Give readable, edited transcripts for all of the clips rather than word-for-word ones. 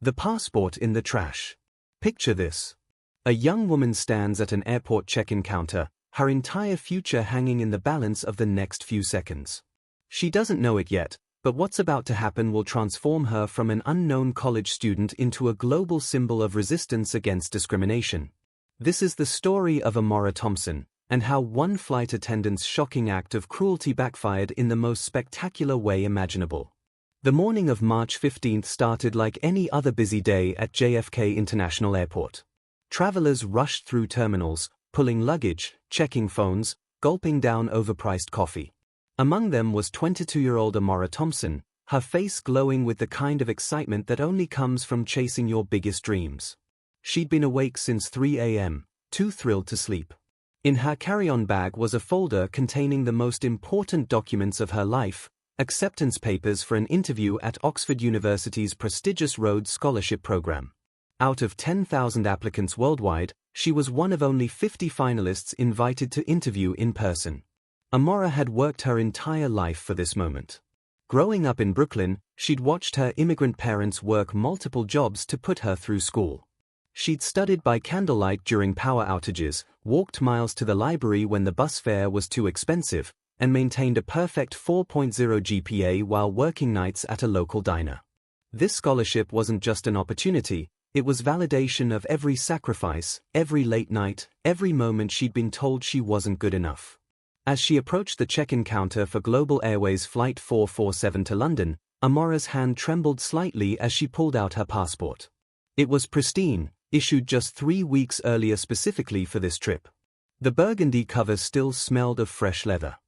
The passport in the trash. Picture this. A young woman stands at an airport check-in counter, her entire future hanging in the balance of the next few seconds. She doesn't know it yet, but what's about to happen will transform her from an unknown college student into a global symbol of resistance against discrimination. This is the story of Amora Thompson, and how one flight attendant's shocking act of cruelty backfired in the most spectacular way imaginable. The morning of March 15 started like any other busy day at JFK International Airport. Travelers rushed through terminals, pulling luggage, checking phones, gulping down overpriced coffee. Among them was 22-year-old Amora Thompson, her face glowing with the kind of excitement that only comes from chasing your biggest dreams. She'd been awake since 3 a.m., too thrilled to sleep. In her carry-on bag was a folder containing the most important documents of her life, acceptance papers for an interview at Oxford University's prestigious Rhodes Scholarship Program. Out of 10,000 applicants worldwide, she was one of only 50 finalists invited to interview in person. Amora had worked her entire life for this moment. Growing up in Brooklyn, she'd watched her immigrant parents work multiple jobs to put her through school. She'd studied by candlelight during power outages, walked miles to the library when the bus fare was too expensive, and maintained a perfect 4.0 GPA while working nights at a local diner. This scholarship wasn't just an opportunity, it was validation of every sacrifice, every late night, every moment she'd been told she wasn't good enough. As she approached the check-in counter for Global Airways Flight 447 to London, Amora's hand trembled slightly as she pulled out her passport. It was pristine, issued just 3 weeks earlier specifically for this trip. The burgundy cover still smelled of fresh leather.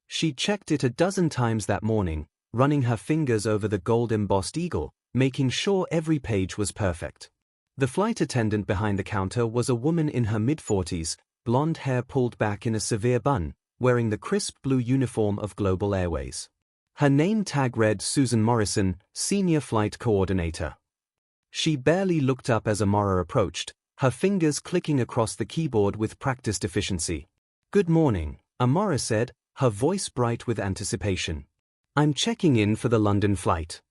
She'd checked it a dozen times that morning, running her fingers over the gold-embossed eagle, making sure every page was perfect. The flight attendant behind the counter was a woman in her mid-40s, blonde hair pulled back in a severe bun, wearing the crisp blue uniform of Global Airways. Her name tag read Susan Morrison, Senior Flight Coordinator. She barely looked up as Amora approached, her fingers clicking across the keyboard with practiced efficiency. "Good morning," Amora said, her voice bright with anticipation. "I'm checking in for the London flight."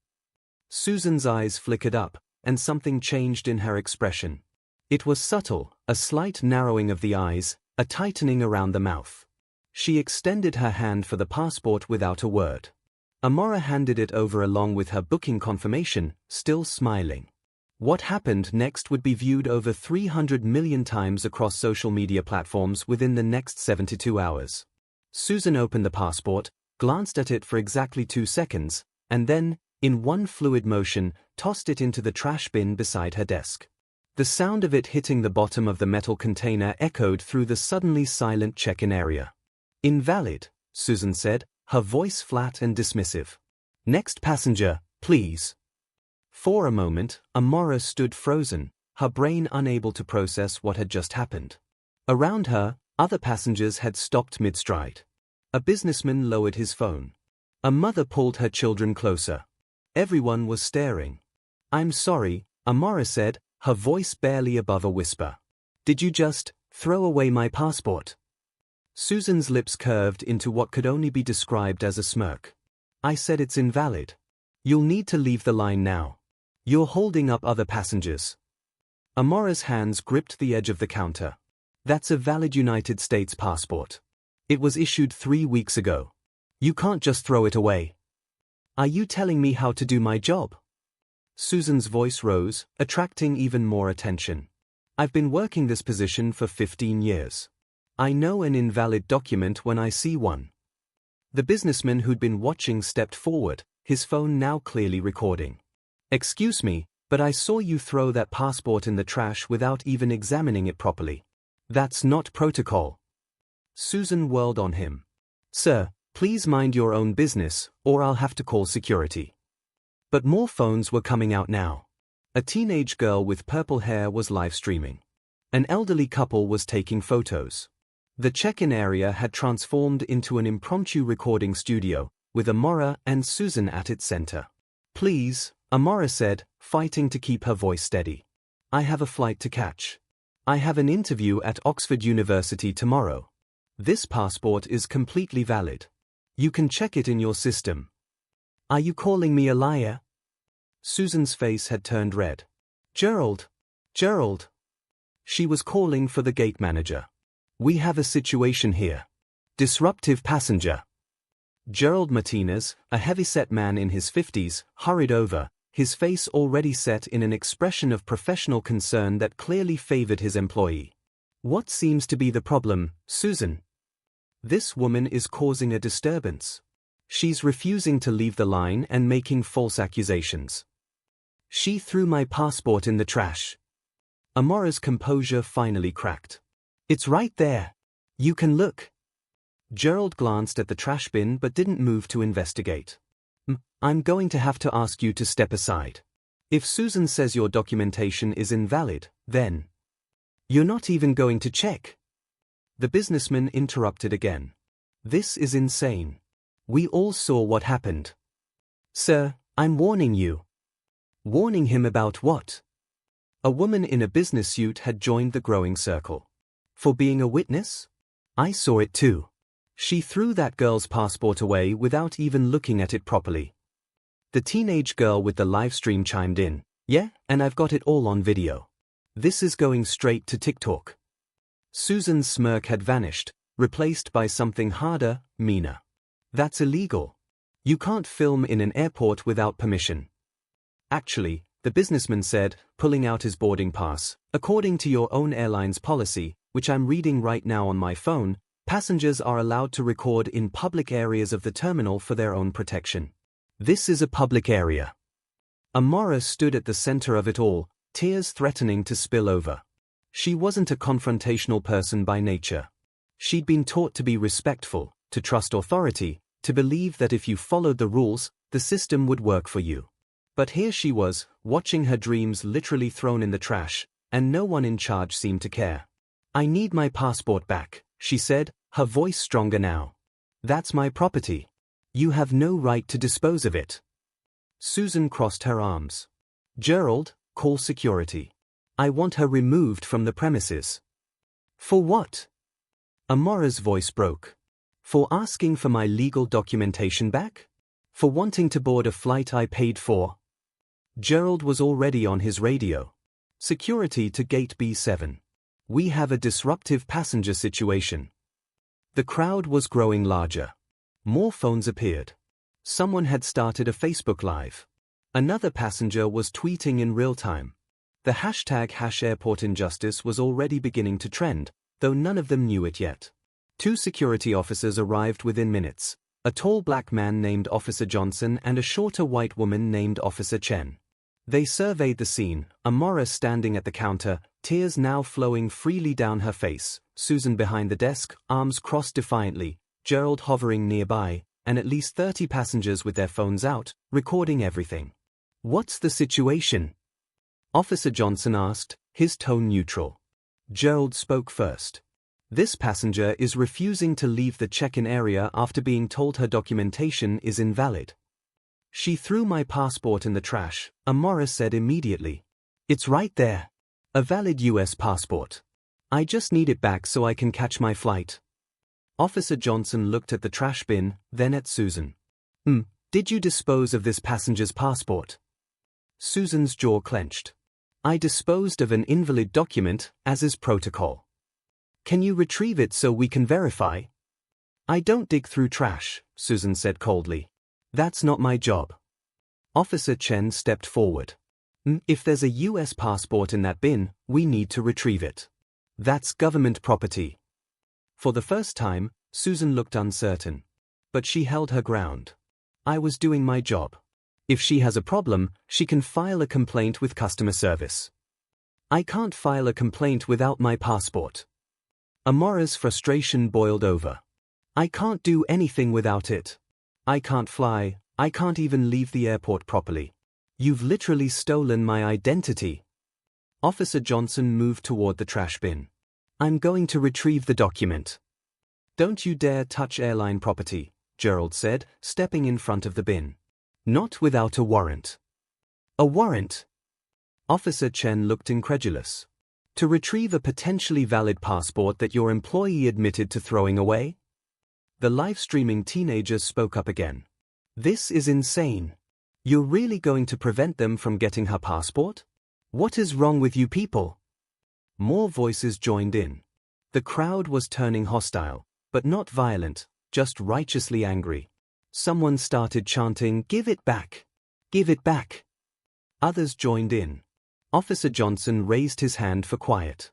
Susan's eyes flickered up, and something changed in her expression. It was subtle, a slight narrowing of the eyes, a tightening around the mouth. She extended her hand for the passport without a word. Amora handed it over along with her booking confirmation, still smiling. What happened next would be viewed over 300 million times across social media platforms within the next 72 hours. Susan opened the passport, glanced at it for exactly 2 seconds, and then, in one fluid motion, tossed it into the trash bin beside her desk. The sound of it hitting the bottom of the metal container echoed through the suddenly silent check-in area. "Invalid," Susan said, her voice flat and dismissive. "Next passenger, please." For a moment, Amora stood frozen, her brain unable to process what had just happened. Around her, other passengers had stopped mid-stride. A businessman lowered his phone. A mother pulled her children closer. Everyone was staring. "I'm sorry," Amora said, her voice barely above a whisper. "Did you just throw away my passport?" Susan's lips curved into what could only be described as a smirk. "I said it's invalid. You'll need to leave the line now. You're holding up other passengers." Amora's hands gripped the edge of the counter. "That's a valid United States passport. It was issued 3 weeks ago. You can't just throw it away." "Are you telling me how to do my job?" Susan's voice rose, attracting even more attention. "I've been working this position for 15 years. I know an invalid document when I see one." The businessman who'd been watching stepped forward, his phone now clearly recording. "Excuse me, but I saw you throw that passport in the trash without even examining it properly. That's not protocol." Susan whirled on him. "Sir, please mind your own business, or I'll have to call security." But more phones were coming out now. A teenage girl with purple hair was live streaming. An elderly couple was taking photos. The check-in area had transformed into an impromptu recording studio, with Amora and Susan at its center. "Please," Amora said, fighting to keep her voice steady. "I have a flight to catch. I have an interview at Oxford University tomorrow. This passport is completely valid. You can check it in your system." "Are you calling me a liar?" Susan's face had turned red. Gerald! Gerald! She was calling for the gate manager. We have a situation here. Disruptive passenger. Gerald Martinez, a heavy-set man in his 50s, hurried over, his face already set in an expression of professional concern that clearly favored his employee. What seems to be the problem, Susan? This woman is causing a disturbance. She's refusing to leave the line and making false accusations. She threw my passport in the trash. Amora's composure finally cracked. It's right there. You can look. Gerald glanced at the trash bin but didn't move to investigate. I'm going to have to ask you to step aside. If Susan says your documentation is invalid, then you're not even going to check. The businessman interrupted again. This is insane. We all saw what happened. Sir, I'm warning you. Warning him about what? A woman in a business suit had joined the growing circle. For being a witness? I saw it too. She threw that girl's passport away without even looking at it properly. The teenage girl with the live stream chimed in. Yeah, and I've got it all on video. This is going straight to TikTok. Susan's smirk had vanished, replaced by something harder, meaner. That's illegal. You can't film in an airport without permission. Actually, the businessman said, pulling out his boarding pass, according to your own airline's policy, which I'm reading right now on my phone, passengers are allowed to record in public areas of the terminal for their own protection. This is a public area. Amora stood at the center of it all, tears threatening to spill over. She wasn't a confrontational person by nature. She'd been taught to be respectful, to trust authority, to believe that if you followed the rules, the system would work for you. But here she was, watching her dreams literally thrown in the trash, and no one in charge seemed to care. I need my passport back, she said, her voice stronger now. That's my property. You have no right to dispose of it. Susan crossed her arms. Gerald, call security. I want her removed from the premises. For what? Amora's voice broke. For asking for my legal documentation back? For wanting to board a flight I paid for? Gerald was already on his radio. Security to gate B7. We have a disruptive passenger situation. The crowd was growing larger. More phones appeared. Someone had started a Facebook Live. Another passenger was tweeting in real time. The hashtag #AirportInjustice was already beginning to trend, though none of them knew it yet. 2 security officers arrived within minutes, a tall black man named Officer Johnson and a shorter white woman named Officer Chen. They surveyed the scene, Amora standing at the counter, tears now flowing freely down her face, Susan behind the desk, arms crossed defiantly, Gerald hovering nearby, and at least 30 passengers with their phones out, recording everything. What's the situation? Officer Johnson asked, his tone neutral. Gerald spoke first. This passenger is refusing to leave the check-in area after being told her documentation is invalid. She threw my passport in the trash, Amora said immediately. It's right there. A valid US passport. I just need it back so I can catch my flight. Officer Johnson looked at the trash bin, then at Susan. Did you dispose of this passenger's passport? Susan's jaw clenched. I disposed of an invalid document, as is protocol. Can you retrieve it so we can verify? I don't dig through trash, Susan said coldly. That's not my job. Officer Chen stepped forward. If there's a US passport in that bin, we need to retrieve it. That's government property. For the first time, Susan looked uncertain. But she held her ground. I was doing my job. If she has a problem, she can file a complaint with customer service. I can't file a complaint without my passport. Amora's frustration boiled over. I can't do anything without it. I can't fly, I can't even leave the airport properly. You've literally stolen my identity. Officer Johnson moved toward the trash bin. I'm going to retrieve the document. Don't you dare touch airline property, Gerald said, stepping in front of the bin. Not without a warrant. A warrant? Officer Chen looked incredulous. To retrieve a potentially valid passport that your employee admitted to throwing away? The live-streaming teenager spoke up again. This is insane. You're really going to prevent them from getting her passport? What is wrong with you people? More voices joined in. The crowd was turning hostile, but not violent, just righteously angry. Someone started chanting, "Give it back! Give it back!" Others joined in. Officer Johnson raised his hand for quiet.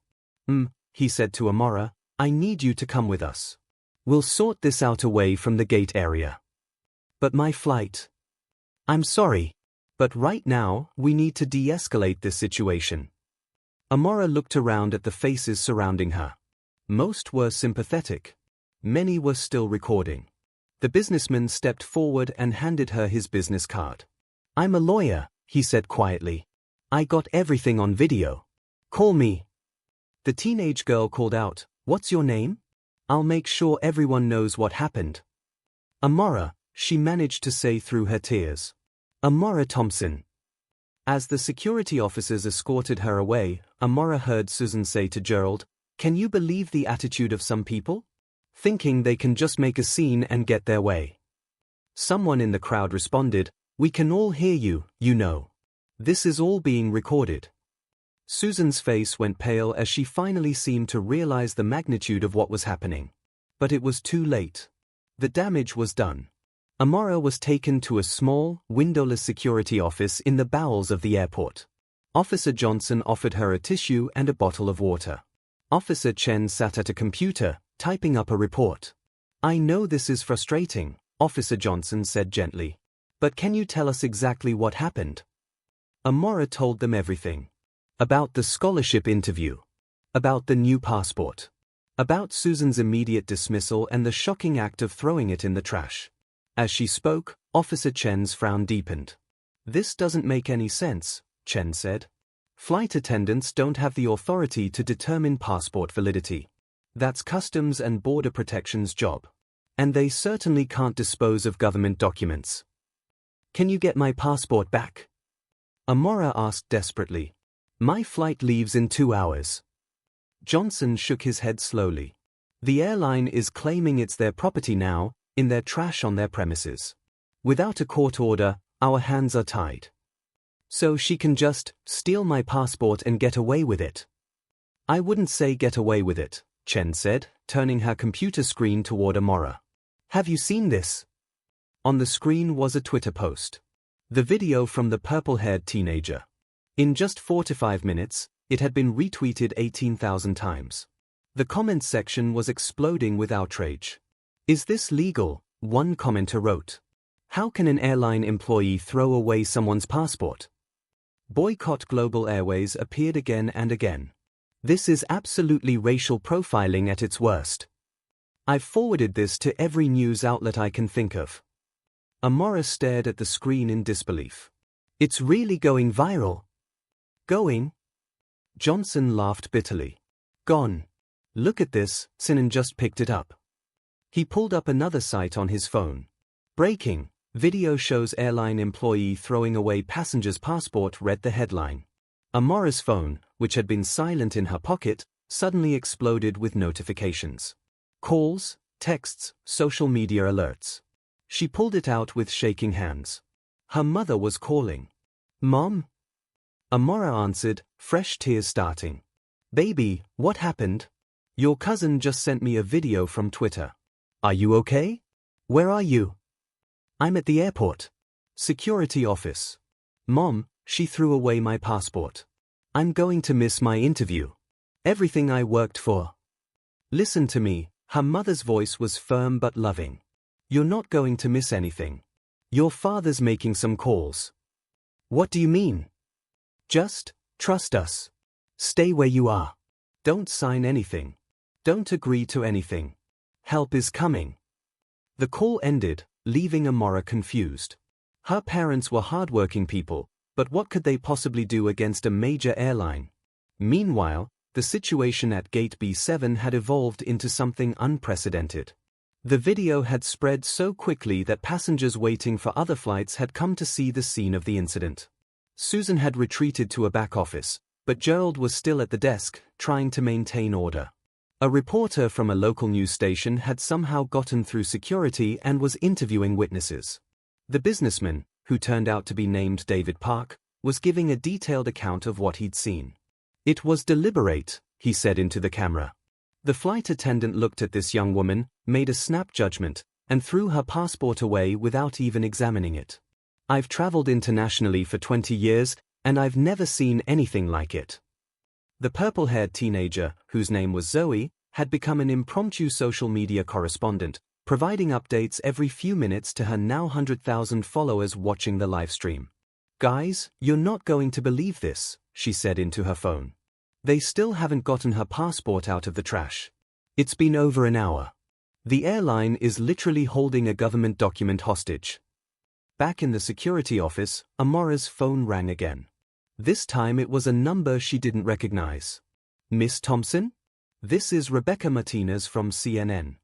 He said to Amora, "I need you to come with us. We'll sort this out away from the gate area." "But my flight." "I'm sorry. But right now, we need to de-escalate this situation." Amora looked around at the faces surrounding her. Most were sympathetic. Many were still recording. The businessman stepped forward and handed her his business card. "I'm a lawyer," he said quietly. "I got everything on video. Call me." The teenage girl called out, "What's your name? I'll make sure everyone knows what happened." "Amora," she managed to say through her tears. "Amora Thompson." As the security officers escorted her away, Amora heard Susan say to Gerald, "Can you believe the attitude of some people? Thinking they can just make a scene and get their way." Someone in the crowd responded, "We can all hear you, you know. This is all being recorded." Susan's face went pale as she finally seemed to realize the magnitude of what was happening. But it was too late. The damage was done. Amora was taken to a small, windowless security office in the bowels of the airport. Officer Johnson offered her a tissue and a bottle of water. Officer Chen sat at a computer, typing up a report. "I know this is frustrating," Officer Johnson said gently. "But can you tell us exactly what happened?" Amora told them everything. About the scholarship interview. About the new passport. About Susan's immediate dismissal and the shocking act of throwing it in the trash. As she spoke, Officer Chen's frown deepened. "This doesn't make any sense," Chen said. "Flight attendants don't have the authority to determine passport validity. That's Customs and Border Protection's job. And they certainly can't dispose of government documents." "Can you get my passport back?" Amora asked desperately. "My flight leaves in 2 hours." Johnson shook his head slowly. "The airline is claiming it's their property now, in their trash on their premises. Without a court order, our hands are tied. So she can just steal my passport and get away with it." "I wouldn't say get away with it," Chen said, turning her computer screen toward Amora. "Have you seen this?" On the screen was a Twitter post. The video from the purple-haired teenager. In just 4 to 5 minutes, it had been retweeted 18,000 times. The comments section was exploding with outrage. "Is this legal?" one commenter wrote. "How can an airline employee throw away someone's passport?" "Boycott Global Airways" appeared again and again. "This is absolutely racial profiling at its worst. I've forwarded this to every news outlet I can think of." Amora stared at the screen in disbelief. "It's really going viral." "Going?" Johnson laughed bitterly. "Gone. Look at this," Sinan just picked it up. He pulled up another site on his phone. "Breaking. Video shows airline employee throwing away passenger's passport," read the headline. Amora's phone, which had been silent in her pocket, suddenly exploded with notifications. Calls, texts, social media alerts. She pulled it out with shaking hands. Her mother was calling. "Mom?" Amora answered, fresh tears starting. "Baby, what happened? Your cousin just sent me a video from Twitter. Are you okay? Where are you?" "I'm at the airport. Security office. Mom, she threw away my passport. I'm going to miss my interview. Everything I worked for." "Listen to me," her mother's voice was firm but loving. "You're not going to miss anything. Your father's making some calls." "What do you mean?" "Just trust us. Stay where you are. Don't sign anything. Don't agree to anything. Help is coming." The call ended, leaving Amora confused. Her parents were hardworking people, but what could they possibly do against a major airline? Meanwhile, the situation at Gate B7 had evolved into something unprecedented. The video had spread so quickly that passengers waiting for other flights had come to see the scene of the incident. Susan had retreated to a back office, but Gerald was still at the desk, trying to maintain order. A reporter from a local news station had somehow gotten through security and was interviewing witnesses. The businessman, who turned out to be named David Park, was giving a detailed account of what he'd seen. "It was deliberate," he said into the camera. The flight attendant looked at this young woman, made a snap judgment, and threw her passport away without even examining it. "I've traveled internationally for 20 years, and I've never seen anything like it." The purple-haired teenager, whose name was Zoe, had become an impromptu social media correspondent, providing updates every few minutes to her now 100,000 followers watching the live stream. "Guys, you're not going to believe this," she said into her phone. "They still haven't gotten her passport out of the trash. It's been over an hour. The airline is literally holding a government document hostage." Back in the security office, Amora's phone rang again. This time it was a number she didn't recognize. "Miss Thompson? This is Rebecca Martinez from CNN.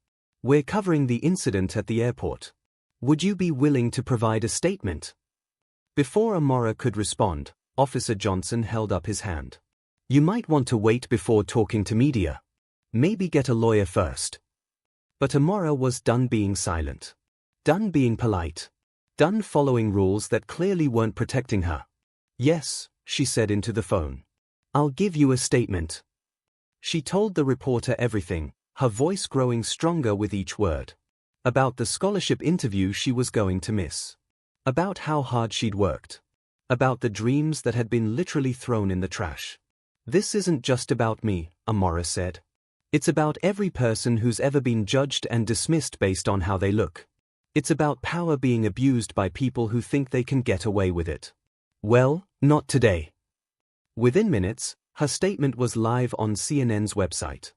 We're covering the incident at the airport. Would you be willing to provide a statement?" Before Amora could respond, Officer Johnson held up his hand. "You might want to wait before talking to media. Maybe get a lawyer first." But Amora was done being silent. Done being polite. Done following rules that clearly weren't protecting her. "Yes," she said into the phone. "I'll give you a statement." She told the reporter everything, her voice growing stronger with each word. About the scholarship interview she was going to miss. About how hard she'd worked. About the dreams that had been literally thrown in the trash. "This isn't just about me," Amora said. "It's about every person who's ever been judged and dismissed based on how they look. It's about power being abused by people who think they can get away with it. Well, not today." Within minutes, her statement was live on CNN's website.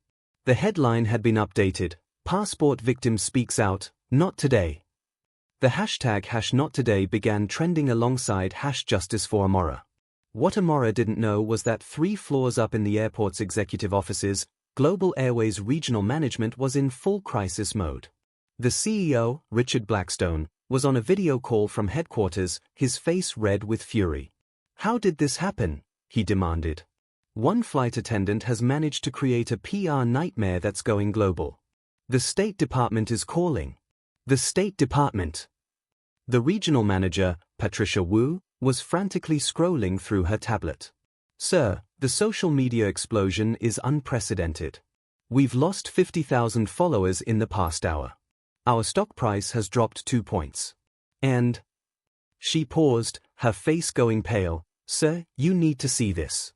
The headline had been updated: "Passport victim speaks out, not today." The hashtag #NotToday began trending alongside #Justice for Amora. What Amora didn't know was that 3 floors up in the airport's executive offices, Global Airways regional management was in full crisis mode. The CEO, Richard Blackstone, was on a video call from headquarters, his face red with fury. "How did this happen?" he demanded. "One flight attendant has managed to create a PR nightmare that's going global. The State Department is calling. The State Department." The regional manager, Patricia Wu, was frantically scrolling through her tablet. "Sir, the social media explosion is unprecedented. We've lost 50,000 followers in the past hour. Our stock price has dropped 2 points. And..." She paused, her face going pale. "Sir, you need to see this."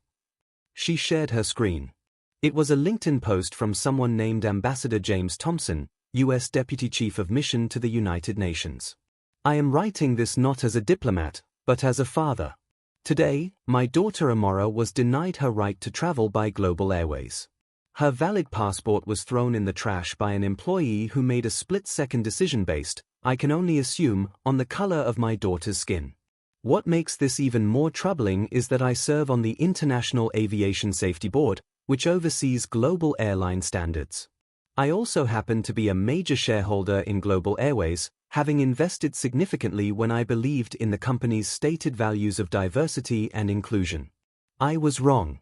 She shared her screen. It was a LinkedIn post from someone named Ambassador James Thompson, U.S. Deputy Chief of Mission to the United Nations. "I am writing this not as a diplomat, but as a father. Today, my daughter Amora was denied her right to travel by Global Airways. Her valid passport was thrown in the trash by an employee who made a split-second decision based, I can only assume, on the color of my daughter's skin. What makes this even more troubling is that I serve on the International Aviation Safety Board, which oversees global airline standards. I also happen to be a major shareholder in Global Airways, having invested significantly when I believed in the company's stated values of diversity and inclusion. I was wrong.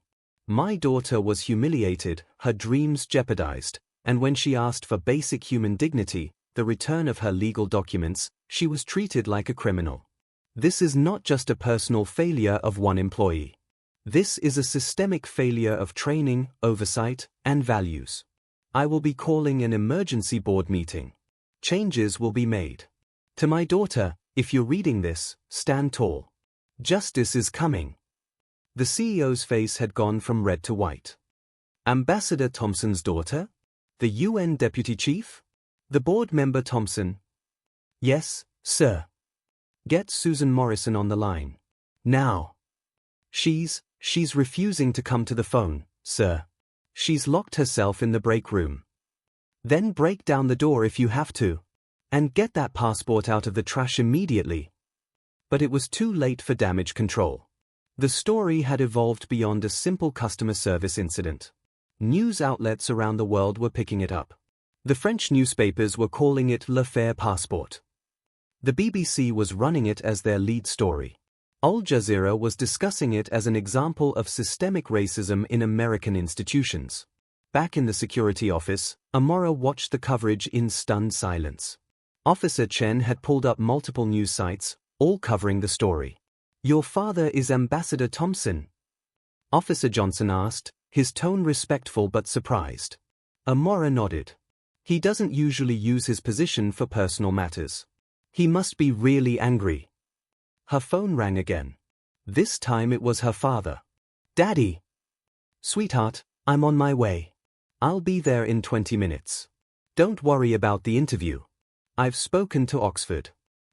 My daughter was humiliated, her dreams jeopardized, and when she asked for basic human dignity, the return of her legal documents, she was treated like a criminal. This is not just a personal failure of one employee. This is a systemic failure of training, oversight, and values. I will be calling an emergency board meeting. Changes will be made. To my daughter, if you're reading this, stand tall. Justice is coming." The CEO's face had gone from red to white. Ambassador Thompson's daughter? The UN Deputy Chief? The board member Thompson? "Yes, sir." "Get Susan Morrison on the line. Now." She's refusing to come to the phone, sir. She's locked herself in the break room." "Then break down the door if you have to. And get that passport out of the trash immediately." But it was too late for damage control. The story had evolved beyond a simple customer service incident. News outlets around the world were picking it up. The French newspapers were calling it l'affaire passport. The BBC was running it as their lead story. Al Jazeera was discussing it as an example of systemic racism in American institutions. Back in the security office, Amora watched the coverage in stunned silence. Officer Chen had pulled up multiple news sites, all covering the story. Your father is Ambassador Thompson? Officer Johnson asked, his tone respectful but surprised. Amora nodded. He doesn't usually use his position for personal matters. He must be really angry. Her phone rang again. This time it was her father. Daddy! Sweetheart, I'm on my way. I'll be there in 20 minutes. Don't worry about the interview. I've spoken to Oxford.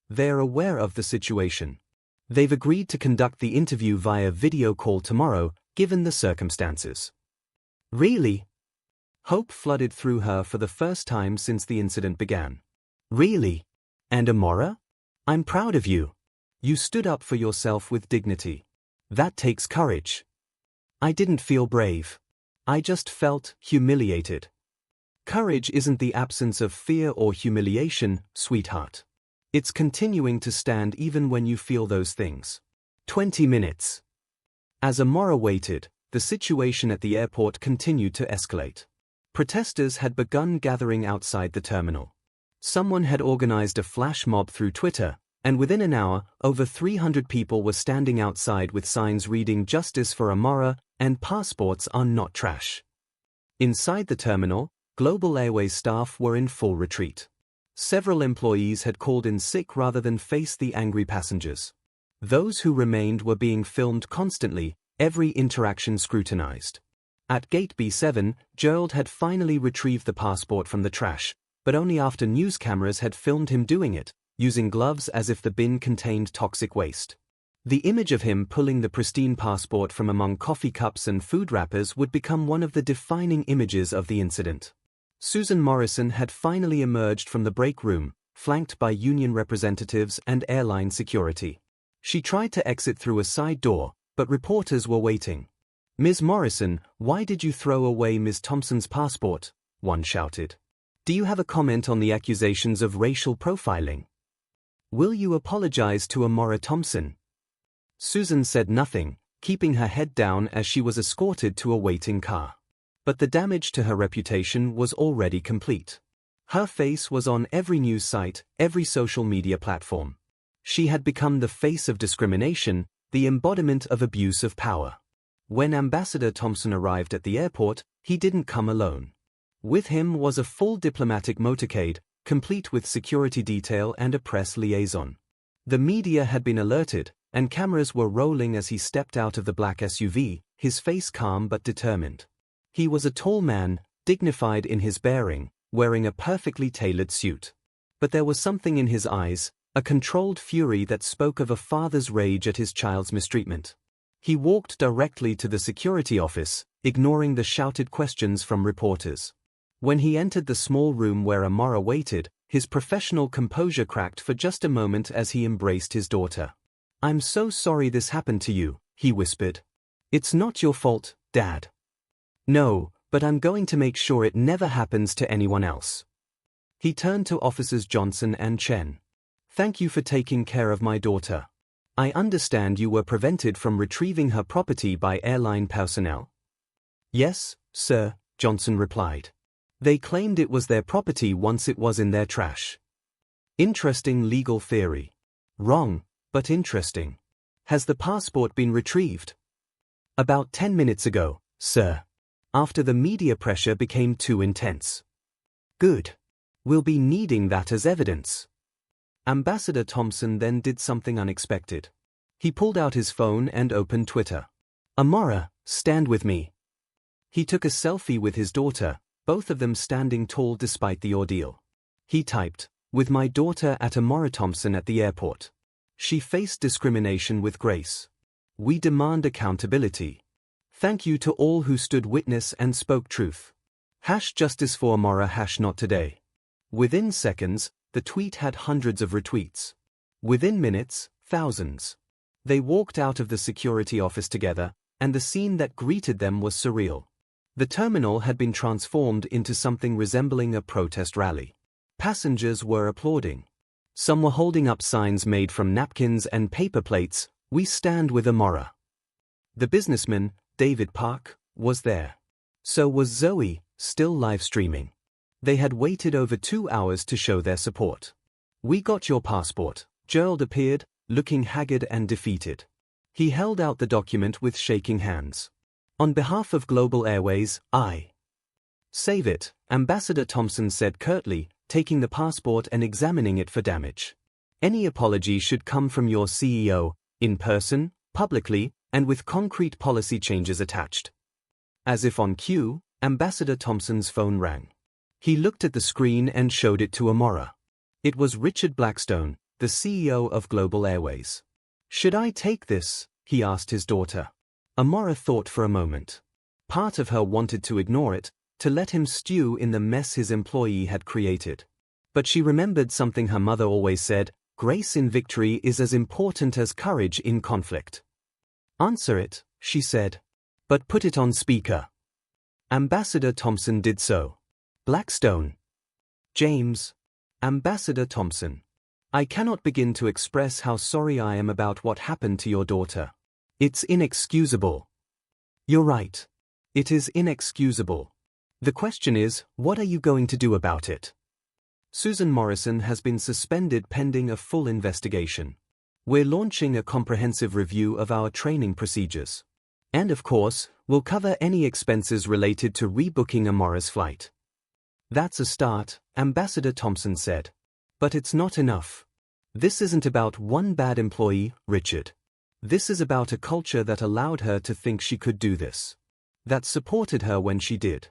They're aware of the situation. They've agreed to conduct the interview via video call tomorrow, given the circumstances. Really? Hope flooded through her for the first time since the incident began. Really? And Amora? I'm proud of you. You stood up for yourself with dignity. That takes courage. I didn't feel brave. I just felt humiliated. Courage isn't the absence of fear or humiliation, sweetheart. It's continuing to stand even when you feel those things. 20 minutes. As Amora waited, the situation at the airport continued to escalate. Protesters had begun gathering outside the terminal. Someone had organized a flash mob through Twitter, and within an hour, over 300 people were standing outside with signs reading "Justice for Amora" and "Passports are not trash." Inside the terminal, Global Airways staff were in full retreat. Several employees had called in sick rather than face the angry passengers. Those who remained were being filmed constantly, every interaction scrutinized. At Gate B7, Gerald had finally retrieved the passport from the trash, but only after news cameras had filmed him doing it, using gloves as if the bin contained toxic waste. The image of him pulling the pristine passport from among coffee cups and food wrappers would become one of the defining images of the incident. Susan Morrison had finally emerged from the break room, flanked by union representatives and airline security. She tried to exit through a side door, but reporters were waiting. "Ms. Morrison, why did you throw away Ms. Thompson's passport?" one shouted. "Do you have a comment on the accusations of racial profiling? Will you apologize to Amora Thompson?" Susan said nothing, keeping her head down as she was escorted to a waiting car. But the damage to her reputation was already complete. Her face was on every news site, every social media platform. She had become the face of discrimination, the embodiment of abuse of power. When Ambassador Thompson arrived at the airport, he didn't come alone. With him was a full diplomatic motorcade, complete with security detail and a press liaison. The media had been alerted, and cameras were rolling as he stepped out of the black SUV, his face calm but determined. He was a tall man, dignified in his bearing, wearing a perfectly tailored suit. But there was something in his eyes, a controlled fury that spoke of a father's rage at his child's mistreatment. He walked directly to the security office, ignoring the shouted questions from reporters. When he entered the small room where Amora waited, his professional composure cracked for just a moment as he embraced his daughter. "I'm so sorry this happened to you," he whispered. "It's not your fault, Dad." "No, but I'm going to make sure it never happens to anyone else." He turned to Officers Johnson and Chen. "Thank you for taking care of my daughter. I understand you were prevented from retrieving her property by airline personnel?" "Yes, sir," Johnson replied. "They claimed it was their property once it was in their trash." Interesting legal theory. Wrong, but interesting. "Has the passport been retrieved?" "About 10 minutes ago, sir. After the media pressure became too intense." "Good. We'll be needing that as evidence." Ambassador Thompson then did something unexpected. He pulled out his phone and opened Twitter. "Amora, stand with me." He took a selfie with his daughter, both of them standing tall despite the ordeal. He typed, "With my daughter at Amora Thompson at the airport. She faced discrimination with grace. We demand accountability. Thank you to all who stood witness and spoke truth. #Justice for Amora #not today." Within seconds, the tweet had hundreds of retweets. Within minutes, thousands. They walked out of the security office together, and the scene that greeted them was surreal. The terminal had been transformed into something resembling a protest rally. Passengers were applauding. Some were holding up signs made from napkins and paper plates, "We stand with Amora." The businessman, David Park, was there. So was Zoe, still live streaming. They had waited over 2 hours to show their support. "We got your passport." Gerald appeared, looking haggard and defeated. He held out the document with shaking hands. On behalf of Global Airways, I save it, Ambassador Thompson said curtly, taking the passport and examining it for damage. Any apology should come from your CEO, in person, publicly, and with concrete policy changes attached. As if on cue, Ambassador Thompson's phone rang. He looked at the screen and showed it to Amora. It was Richard Blackstone, the CEO of Global Airways. Should I take this? He asked his daughter. Amora thought for a moment. Part of her wanted to ignore it, to let him stew in the mess his employee had created. But she remembered something her mother always said: grace in victory is as important as courage in conflict. Answer it, she said. But put it on speaker. Ambassador Thompson did so. Blackstone. James. Ambassador Thompson. I cannot begin to express how sorry I am about what happened to your daughter. It's inexcusable. You're right. It is inexcusable. The question is, what are you going to do about it? Susan Morrison has been suspended pending a full investigation. We're launching a comprehensive review of our training procedures. And of course, we'll cover any expenses related to rebooking Amora's flight. That's a start, Ambassador Thompson said. But it's not enough. This isn't about one bad employee, Richard. This is about a culture that allowed her to think she could do this. That supported her when she did.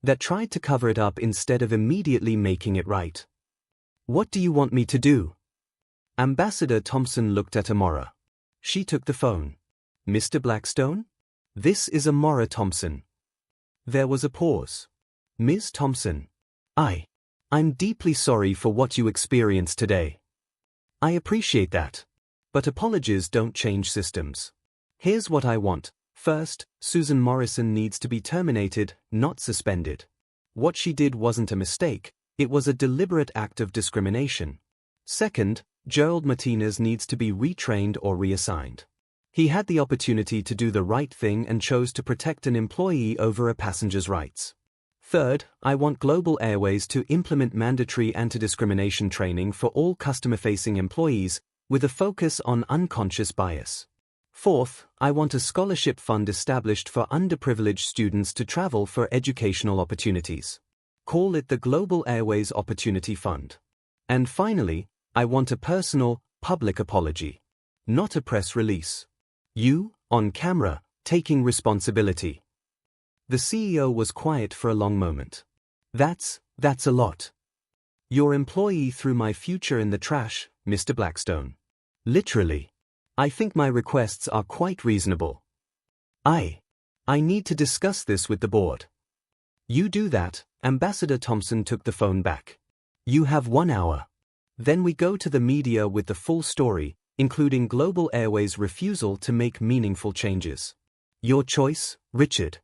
That tried to cover it up instead of immediately making it right. What do you want me to do? Ambassador Thompson looked at Amora. She took the phone. Mr. Blackstone? This is Amora Thompson. There was a pause. Ms. Thompson. I'm deeply sorry for what you experienced today. I appreciate that. But apologies don't change systems. Here's what I want. First, Susan Morrison needs to be terminated, not suspended. What she did wasn't a mistake, it was a deliberate act of discrimination. Second, Gerald Martinez needs to be retrained or reassigned. He had the opportunity to do the right thing and chose to protect an employee over a passenger's rights. Third, I want Global Airways to implement mandatory anti-discrimination training for all customer-facing employees, with a focus on unconscious bias. Fourth, I want a scholarship fund established for underprivileged students to travel for educational opportunities. Call it the Global Airways Opportunity Fund. And finally, I want a personal, public apology. Not a press release. You, on camera, taking responsibility. The CEO was quiet for a long moment. That's a lot. Your employee threw my future in the trash, Mr. Blackstone. Literally. I think my requests are quite reasonable. I need to discuss this with the board. You do that, Ambassador Thompson took the phone back. You have 1 hour. Then we go to the media with the full story, including Global Airways' refusal to make meaningful changes. Your choice, Richard.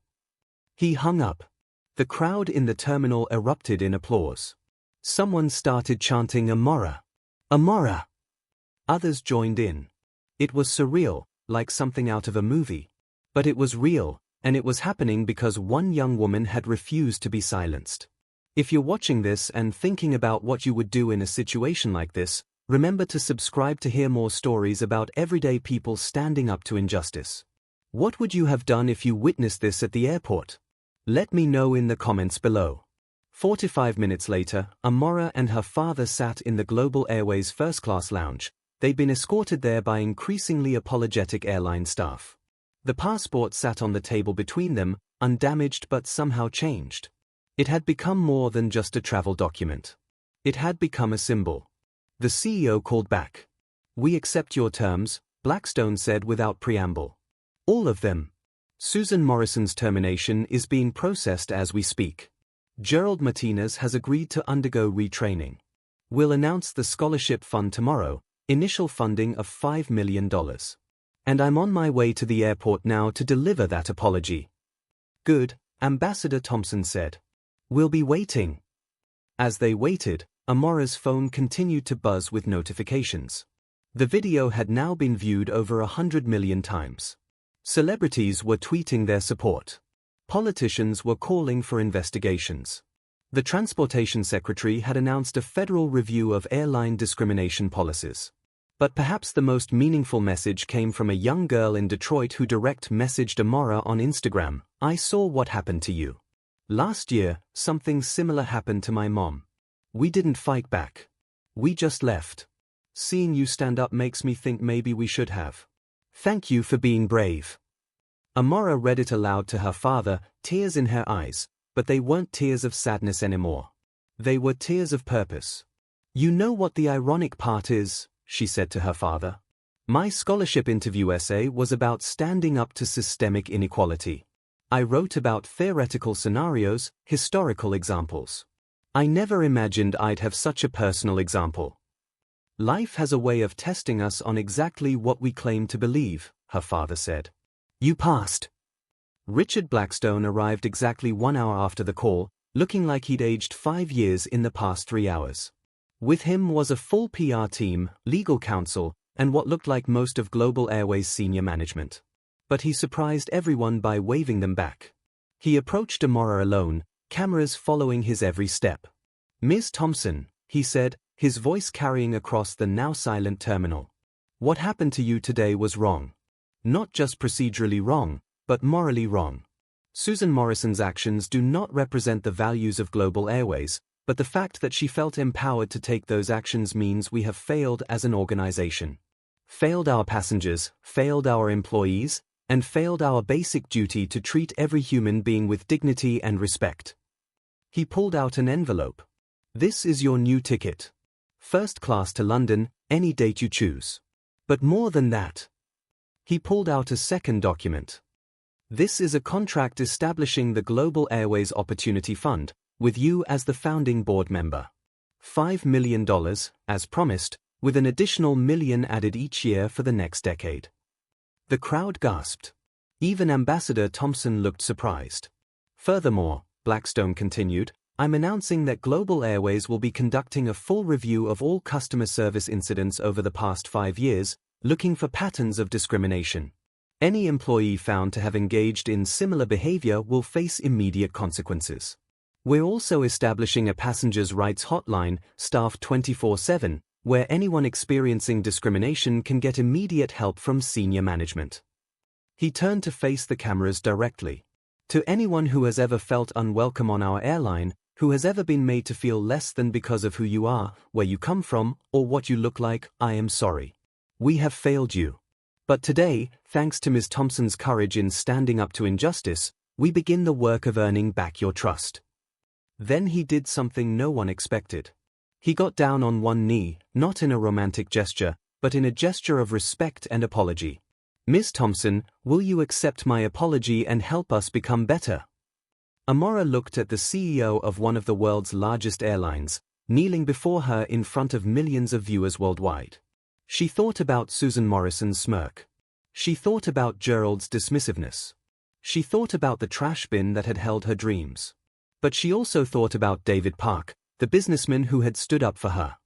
He hung up. The crowd in the terminal erupted in applause. Someone started chanting Amora. Amora! Others joined in. It was surreal, like something out of a movie. But it was real, and it was happening because one young woman had refused to be silenced. If you're watching this and thinking about what you would do in a situation like this, remember to subscribe to hear more stories about everyday people standing up to injustice. What would you have done if you witnessed this at the airport? Let me know in the comments below. 45 minutes later, Amora and her father sat in the Global Airways first-class lounge. They'd been escorted there by increasingly apologetic airline staff. The passport sat on the table between them, undamaged but somehow changed. It had become more than just a travel document. It had become a symbol. The CEO called back. We accept your terms, Blackstone said without preamble. All of them. Susan Morrison's termination is being processed as we speak. Gerald Martinez has agreed to undergo retraining. We'll announce the scholarship fund tomorrow, initial funding of $5 million. And I'm on my way to the airport now to deliver that apology. Good, Ambassador Thompson said. We'll be waiting. As they waited, Amora's phone continued to buzz with notifications. The video had now been viewed over 100 million times. Celebrities were tweeting their support. Politicians were calling for investigations. The Transportation Secretary had announced a federal review of airline discrimination policies. But perhaps the most meaningful message came from a young girl in Detroit who direct messaged Amora on Instagram, "I saw what happened to you. Last year, something similar happened to my mom. We didn't fight back. We just left. Seeing you stand up makes me think maybe we should have. Thank you for being brave." Amora read it aloud to her father, tears in her eyes, but they weren't tears of sadness anymore. They were tears of purpose. "You know what the ironic part is?" she said to her father. "My scholarship interview essay was about standing up to systemic inequality. I wrote about theoretical scenarios, historical examples. I never imagined I'd have such a personal example." "Life has a way of testing us on exactly what we claim to believe," her father said. "You passed." Richard Blackstone arrived exactly 1 hour after the call, looking like he'd aged 5 years in the past 3 hours. With him was a full PR team, legal counsel, and what looked like most of Global Airways' senior management. But he surprised everyone by waving them back. He approached Amora alone, cameras following his every step. "Ms. Thompson," he said, his voice carrying across the now silent terminal. "What happened to you today was wrong. Not just procedurally wrong, but morally wrong. Susan Morrison's actions do not represent the values of Global Airways, but the fact that she felt empowered to take those actions means we have failed as an organization. Failed our passengers, failed our employees, and failed our basic duty to treat every human being with dignity and respect." He pulled out an envelope. "This is your new ticket. First class to London, any date you choose. But more than that." He pulled out a second document. "This is a contract establishing the Global Airways Opportunity Fund, with you as the founding board member. $5 million, as promised, with an additional $1 million added each year for the next decade." The crowd gasped. Even Ambassador Thompson looked surprised. "Furthermore," Blackstone continued, "I'm announcing that Global Airways will be conducting a full review of all customer service incidents over the past 5 years, looking for patterns of discrimination. Any employee found to have engaged in similar behavior will face immediate consequences. We're also establishing a passengers' rights hotline, staffed 24/7, where anyone experiencing discrimination can get immediate help from senior management." He turned to face the cameras directly. "To anyone who has ever felt unwelcome on our airline, who has ever been made to feel less than because of who you are, where you come from, or what you look like, I am sorry. We have failed you. But today, thanks to Ms. Thompson's courage in standing up to injustice, we begin the work of earning back your trust." Then he did something no one expected. He got down on one knee, not in a romantic gesture, but in a gesture of respect and apology. "Ms. Thompson, will you accept my apology and help us become better?" Amora looked at the CEO of one of the world's largest airlines, kneeling before her in front of millions of viewers worldwide. She thought about Susan Morrison's smirk. She thought about Gerald's dismissiveness. She thought about the trash bin that had held her dreams. But she also thought about David Park, the businessman who had stood up for her.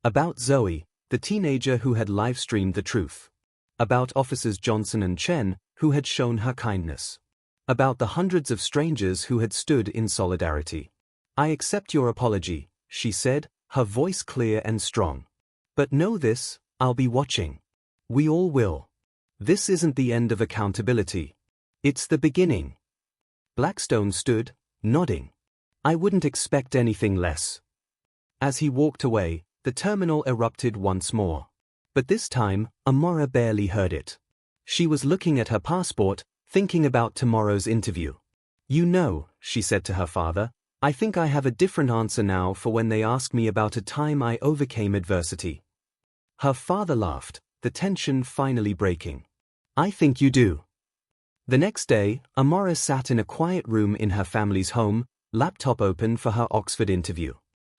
About Zoe, the teenager who had live-streamed the truth. About officers Johnson and Chen, who had shown her kindness. About the hundreds of strangers who had stood in solidarity. "I accept your apology," she said, her voice clear and strong. "But know this, I'll be watching. We all will. This isn't the end of accountability. It's the beginning." Blackstone stood, nodding. "I wouldn't expect anything less." As he walked away, the terminal erupted once more. But this time, Amora barely heard it. She was looking at her passport, thinking about tomorrow's interview. "You know," she said to her father, "I think I have a different answer now for when they ask me about a time I overcame adversity." Her father laughed, the tension finally breaking. "I think you do." The next day, Amora sat in a quiet room in her family's home, laptop open for her Oxford interview.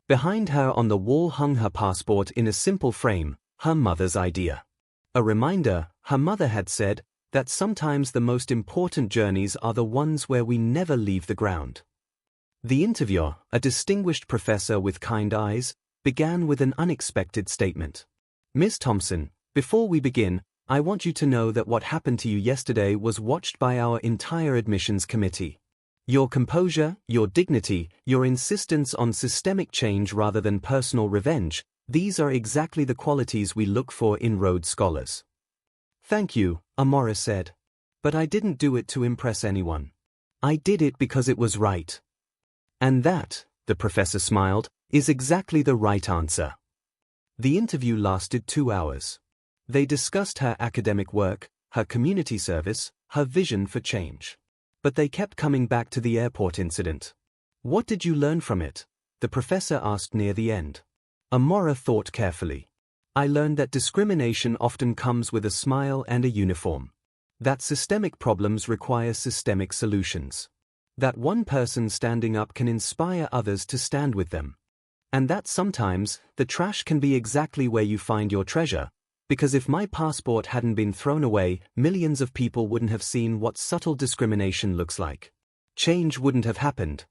Behind her on the wall hung her passport in a simple frame, her mother's idea. A reminder, her mother had said, that sometimes the most important journeys are the ones where we never leave the ground. The interviewer, a distinguished professor with kind eyes, began with an unexpected statement. "Ms. Thompson, before we begin, I want you to know that what happened to you yesterday was watched by our entire admissions committee. Your composure, your dignity, your insistence on systemic change rather than personal revenge, These are exactly the qualities we look for in Rhodes Scholars. Thank you, Amora said. But I didn't do it to impress anyone. I did it because it was right. And that, the professor smiled, is exactly the right answer. The interview lasted 2 hours. They discussed her academic work, her community service, her vision for change. But they kept coming back to the airport incident. What did you learn from it? The professor asked near the end. Amora thought carefully. I learned that discrimination often comes with a smile and a uniform. That systemic problems require systemic solutions. That one person standing up can inspire others to stand with them. And that sometimes, the trash can be exactly where you find your treasure, because if my passport hadn't been thrown away, millions of people wouldn't have seen what subtle discrimination looks like. Change wouldn't have happened.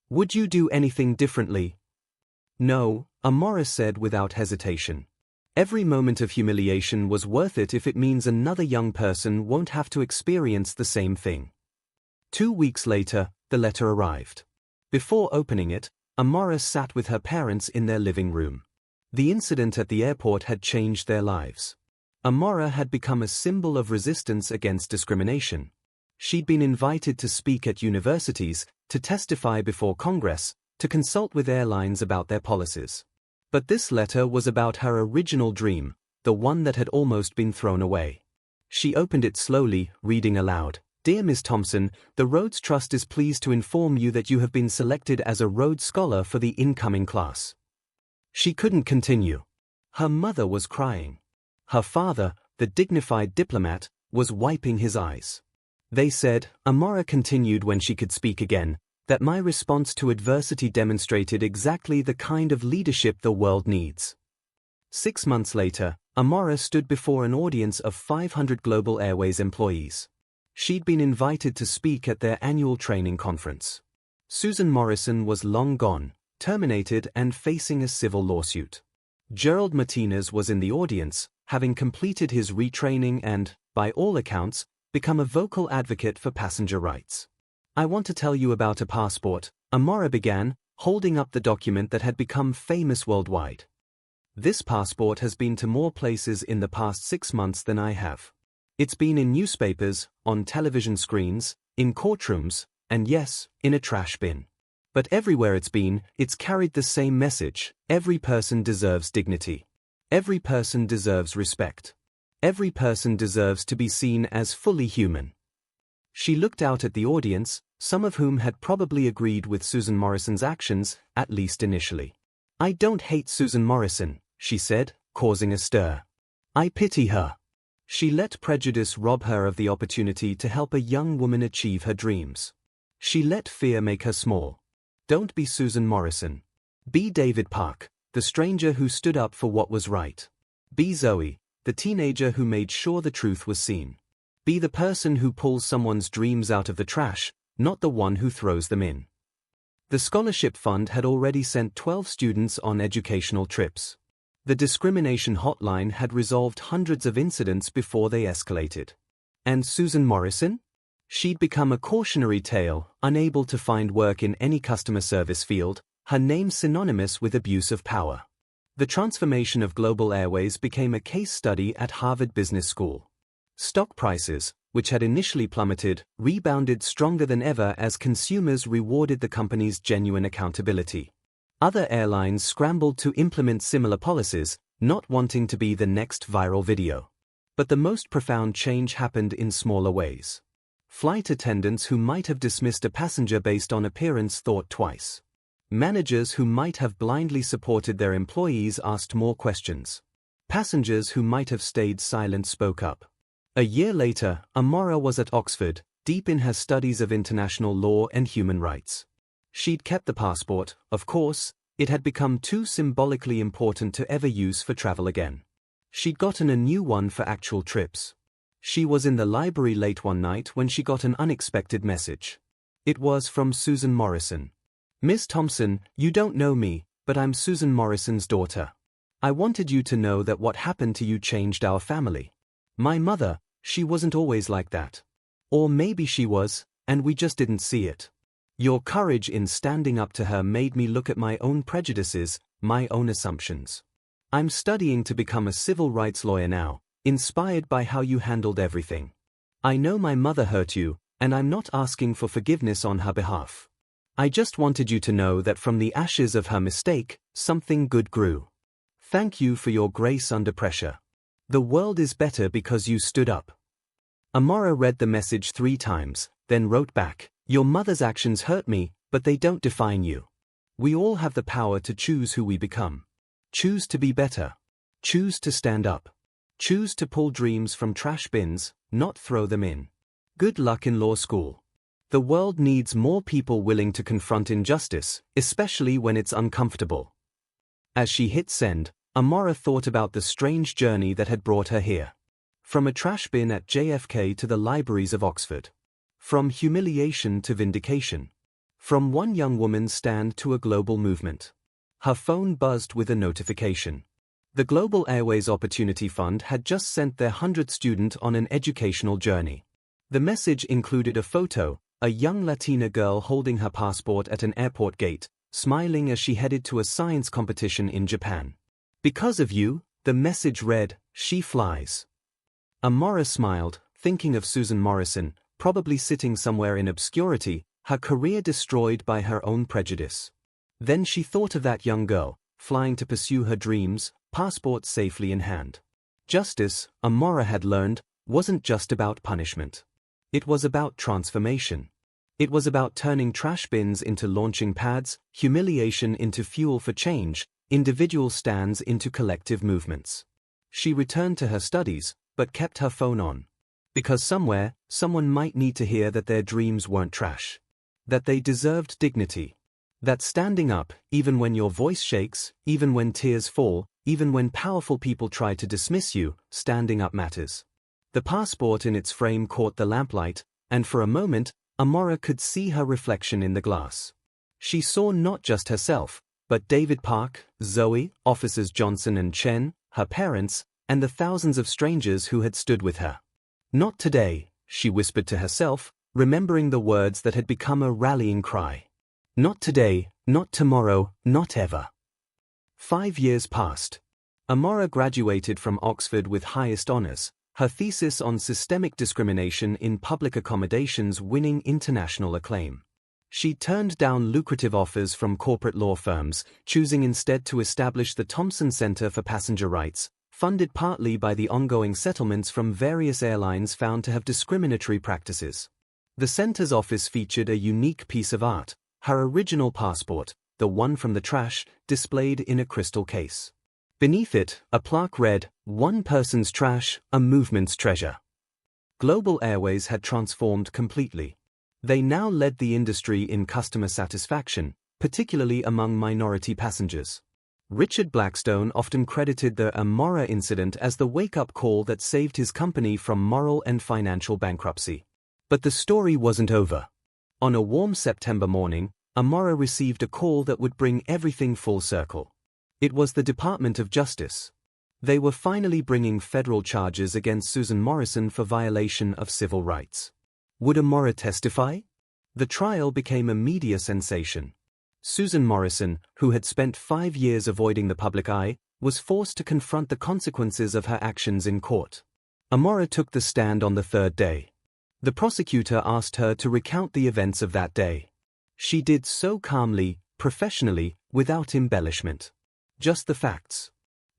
Would you do anything differently? No, Amora said without hesitation. Every moment of humiliation was worth it if it means another young person won't have to experience the same thing. 2 weeks later, the letter arrived. Before opening it, Amora sat with her parents in their living room. The incident at the airport had changed their lives. Amora had become a symbol of resistance against discrimination. She'd been invited to speak at universities, to testify before Congress, to consult with airlines about their policies. But this letter was about her original dream, the one that had almost been thrown away. She opened it slowly, reading aloud. Dear Ms. Thompson, the Rhodes Trust is pleased to inform you that you have been selected as a Rhodes Scholar for the incoming class. She couldn't continue. Her mother was crying. Her father, the dignified diplomat, was wiping his eyes. They said, Amora continued when she could speak again, that my response to adversity demonstrated exactly the kind of leadership the world needs. 6 months later, Amora stood before an audience of 500 Global Airways employees. She'd been invited to speak at their annual training conference. Susan Morrison was long gone, terminated and facing a civil lawsuit. Gerald Martinez was in the audience, having completed his retraining and, by all accounts, become a vocal advocate for passenger rights. I want to tell you about a passport, Amora began, holding up the document that had become famous worldwide. This passport has been to more places in the past 6 months than I have. It's been in newspapers, on television screens, in courtrooms, and yes, in a trash bin. But everywhere it's been, it's carried the same message: every person deserves dignity. Every person deserves respect. Every person deserves to be seen as fully human. She looked out at the audience, some of whom had probably agreed with Susan Morrison's actions, at least initially. I don't hate Susan Morrison, she said, causing a stir. I pity her. She let prejudice rob her of the opportunity to help a young woman achieve her dreams. She let fear make her small. Don't be Susan Morrison. Be David Park, the stranger who stood up for what was right. Be Zoe, the teenager who made sure the truth was seen. Be the person who pulls someone's dreams out of the trash, not the one who throws them in. The scholarship fund had already sent 12 students on educational trips. The discrimination hotline had resolved hundreds of incidents before they escalated. And Susan Morrison? She'd become a cautionary tale, unable to find work in any customer service field, her name synonymous with abuse of power. The transformation of Global Airways became a case study at Harvard Business School. Stock prices, which had initially plummeted, rebounded stronger than ever as consumers rewarded the company's genuine accountability. Other airlines scrambled to implement similar policies, not wanting to be the next viral video. But the most profound change happened in smaller ways. Flight attendants who might have dismissed a passenger based on appearance thought twice. Managers who might have blindly supported their employees asked more questions. Passengers who might have stayed silent spoke up. A year later, Amora was at Oxford, deep in her studies of international law and human rights. She'd kept the passport, of course, it had become too symbolically important to ever use for travel again. She'd gotten a new one for actual trips. She was in the library late one night when she got an unexpected message. It was from Susan Morrison. Miss Thompson, you don't know me, but I'm Susan Morrison's daughter. I wanted you to know that what happened to you changed our family. My mother, she wasn't always like that. Or maybe she was, and we just didn't see it. Your courage in standing up to her made me look at my own prejudices, my own assumptions. I'm studying to become a civil rights lawyer now, inspired by how you handled everything. I know my mother hurt you, and I'm not asking for forgiveness on her behalf. I just wanted you to know that from the ashes of her mistake, something good grew. Thank you for your grace under pressure. The world is better because you stood up. Amora read the message 3 times, then wrote back, "Your mother's actions hurt me, but they don't define you. We all have the power to choose who we become. Choose to be better. Choose to stand up. Choose to pull dreams from trash bins, not throw them in. Good luck in law school. The world needs more people willing to confront injustice, especially when it's uncomfortable." As she hit send, Amora thought about the strange journey that had brought her here. From a trash bin at JFK to the libraries of Oxford. From humiliation to vindication. From one young woman's stand to a global movement. Her phone buzzed with a notification. The Global Airways Opportunity Fund had just sent their 100th student on an educational journey. The message included a photo, a young Latina girl holding her passport at an airport gate, smiling as she headed to a science competition in Japan. "Because of you," the message read, "she flies." Amora smiled, thinking of Susan Morrison, probably sitting somewhere in obscurity, her career destroyed by her own prejudice. Then she thought of that young girl, flying to pursue her dreams, passport safely in hand. Justice, Amora had learned, wasn't just about punishment. It was about transformation. It was about turning trash bins into launching pads, humiliation into fuel for change, individual stands into collective movements. She returned to her studies, but kept her phone on. Because somewhere, someone might need to hear that their dreams weren't trash. That they deserved dignity. That standing up, even when your voice shakes, even when tears fall, even when powerful people try to dismiss you, standing up matters. The passport in its frame caught the lamplight, and for a moment, Amora could see her reflection in the glass. She saw not just herself, but David Park, Zoe, Officers Johnson and Chen, her parents, and the thousands of strangers who had stood with her. "Not today," she whispered to herself, remembering the words that had become a rallying cry. "Not today, not tomorrow, not ever." 5 years passed. Amora graduated from Oxford with highest honors, her thesis on systemic discrimination in public accommodations winning international acclaim. She turned down lucrative offers from corporate law firms, choosing instead to establish the Thompson Center for Passenger Rights, funded partly by the ongoing settlements from various airlines found to have discriminatory practices. The center's office featured a unique piece of art, her original passport, the one from the trash, displayed in a crystal case. Beneath it, a plaque read, "One person's trash, a movement's treasure." Global Airways had transformed completely. They now led the industry in customer satisfaction, particularly among minority passengers. Richard Blackstone often credited the Amora incident as the wake-up call that saved his company from moral and financial bankruptcy. But the story wasn't over. On a warm September morning, Amora received a call that would bring everything full circle. It was the Department of Justice. They were finally bringing federal charges against Susan Morrison for violation of civil rights. Would Amora testify? The trial became a media sensation. Susan Morrison, who had spent 5 years avoiding the public eye, was forced to confront the consequences of her actions in court. Amora took the stand on the 3rd day. The prosecutor asked her to recount the events of that day. She did so calmly, professionally, without embellishment. Just the facts.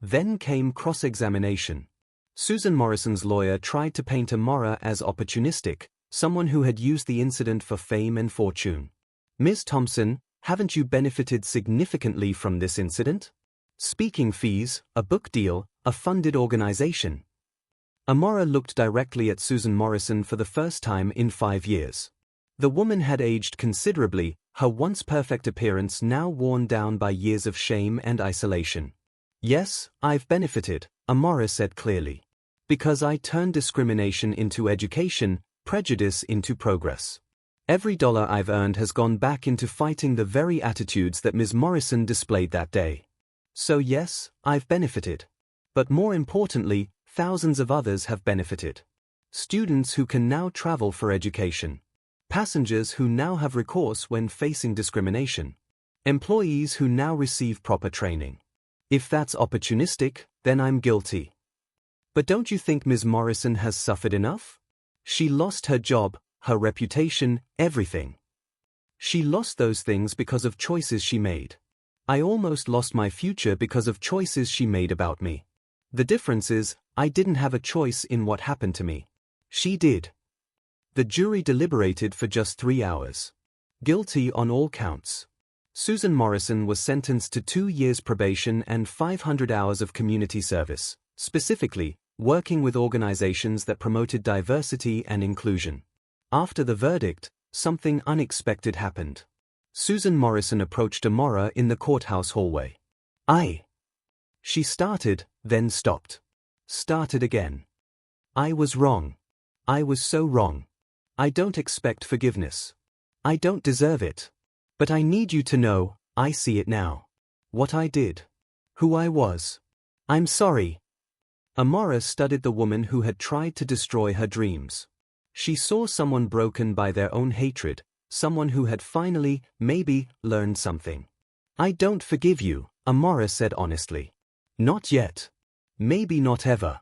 Then came cross-examination. Susan Morrison's lawyer tried to paint Amora as opportunistic, someone who had used the incident for fame and fortune. "Ms. Thompson, haven't you benefited significantly from this incident? Speaking fees, a book deal, a funded organization." Amora looked directly at Susan Morrison for the first time in 5 years. The woman had aged considerably, her once perfect appearance now worn down by years of shame and isolation. "Yes, I've benefited," Amora said clearly. "Because I turned discrimination into education, prejudice into progress. Every dollar I've earned has gone back into fighting the very attitudes that Ms. Morrison displayed that day. So yes, I've benefited. But more importantly, thousands of others have benefited. Students who can now travel for education. Passengers who now have recourse when facing discrimination. Employees who now receive proper training. If that's opportunistic, then I'm guilty. But don't you think Ms. Morrison has suffered enough? She lost her job, her reputation, everything. She lost those things because of choices she made. I almost lost my future because of choices she made about me. The difference is, I didn't have a choice in what happened to me. She did. The jury deliberated for just 3 hours. Guilty on all counts. Susan Morrison was sentenced to 2 years probation and 500 hours of community service, specifically, working with organizations that promoted diversity and inclusion. After the verdict, something unexpected happened. Susan Morrison approached Amora in the courthouse hallway. She started, then stopped. Started again. I was wrong. I was so wrong. I don't expect forgiveness. I don't deserve it. But I need you to know, I see it now. What I did. Who I was. I'm sorry. Amora studied the woman who had tried to destroy her dreams. She saw someone broken by their own hatred, someone who had finally, maybe, learned something. I don't forgive you, Amora said honestly. Not yet. Maybe not ever.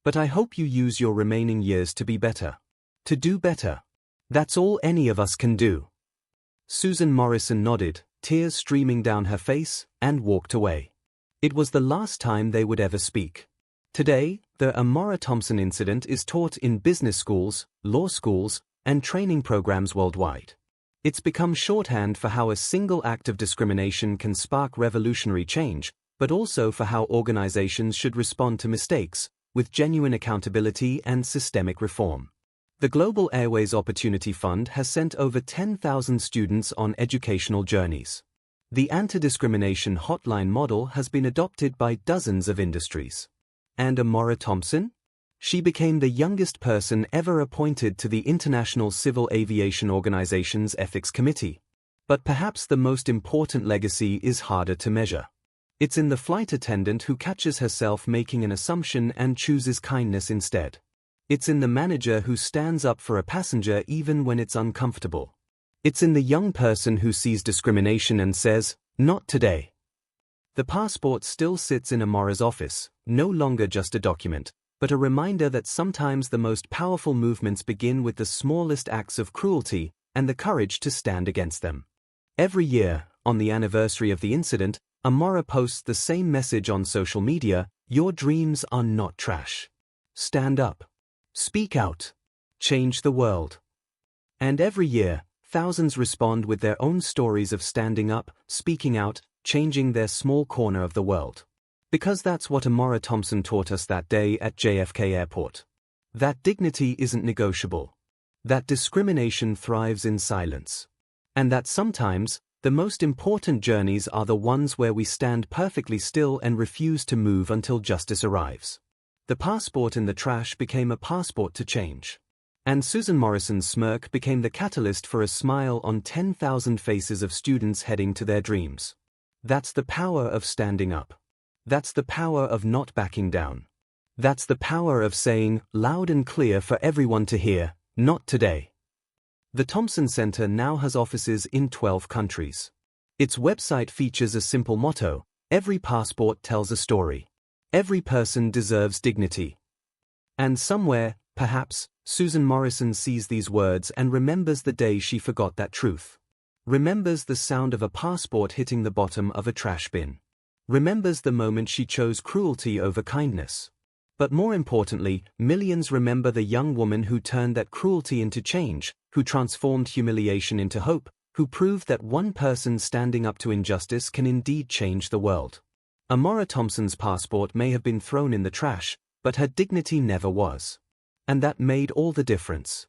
But I hope you use your remaining years to be better. To do better. That's all any of us can do. Susan Morrison nodded, tears streaming down her face, and walked away. It was the last time they would ever speak. Today, the Amora Thompson incident is taught in business schools, law schools, and training programs worldwide. It's become shorthand for how a single act of discrimination can spark revolutionary change, but also for how organizations should respond to mistakes, with genuine accountability and systemic reform. The Global Airways Opportunity Fund has sent over 10,000 students on educational journeys. The anti-discrimination hotline model has been adopted by dozens of industries. And Amora Thompson? She became the youngest person ever appointed to the International Civil Aviation Organization's Ethics Committee. But perhaps the most important legacy is harder to measure. It's in the flight attendant who catches herself making an assumption and chooses kindness instead. It's in the manager who stands up for a passenger even when it's uncomfortable. It's in the young person who sees discrimination and says, "Not today." The passport still sits in Amora's office, no longer just a document, but a reminder that sometimes the most powerful movements begin with the smallest acts of cruelty and the courage to stand against them. Every year, on the anniversary of the incident, Amora posts the same message on social media: your dreams are not trash. Stand up. Speak out. Change the world. And every year, thousands respond with their own stories of standing up, speaking out, changing their small corner of the world. Because that's what Amora Thompson taught us that day at JFK Airport. That dignity isn't negotiable. That discrimination thrives in silence. And that sometimes, the most important journeys are the ones where we stand perfectly still and refuse to move until justice arrives. The passport in the trash became a passport to change. And Susan Morrison's smirk became the catalyst for a smile on 10,000 faces of students heading to their dreams. That's the power of standing up. That's the power of not backing down. That's the power of saying, loud and clear for everyone to hear, "Not today." The Thompson Center now has offices in 12 countries. Its website features a simple motto: every passport tells a story. Every person deserves dignity. And somewhere, perhaps, Susan Morrison sees these words and remembers the day she forgot that truth. Remembers the sound of a passport hitting the bottom of a trash bin. Remembers the moment she chose cruelty over kindness. But more importantly, millions remember the young woman who turned that cruelty into change, who transformed humiliation into hope, who proved that one person standing up to injustice can indeed change the world. Amora Thompson's passport may have been thrown in the trash, but her dignity never was. And that made all the difference.